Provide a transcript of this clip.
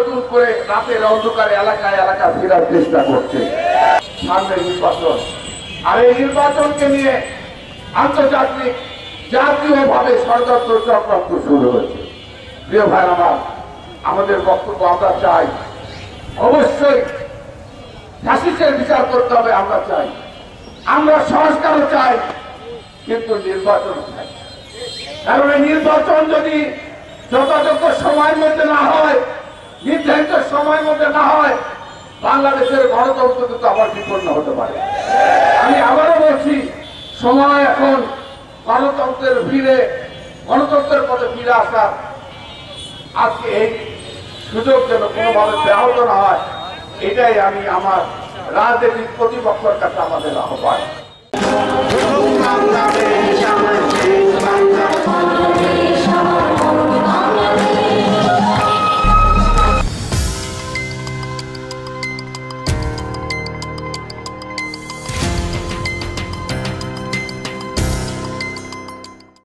নতুন করে রাতের অন্ধকারে এলাকায় এলাকা ফেরার চেষ্টা করছে। সামনে নির্বাচন, আর এই নির্বাচনকে নিয়ে আন্তর্জাতিক জাতীয়ভাবে ষড়যন্ত্র চক্রান্ত শুরু হয়েছে। প্রিয় ভাই আমার, আমাদের বক্তব্য আমরা চাই অবশ্যই ফ্যাসিস্টের বিচার করতে হবে, আমরা চাই, আমরা সংস্কারও চাই, কিন্তু নির্বাচন চাই। কারণ এই নির্বাচন যদি যথাযথ সময়ের মধ্যে না হয়, নির্ধারিত সময়ের মধ্যে না হয়, বাংলাদেশের গণতন্ত্র কিন্তু আবার বিপন্ন হতে পারে। আমি আবারও বলছি, সময় এখন গণতন্ত্রের পথে ফিরে আসার। আজকে এই সুযোগ যেন কোনোভাবে ব্যাহত না হয়, এটাই আমি আমার রাজনৈতিক প্রতিপক্ষের কাছে আমাদের আহ্বান।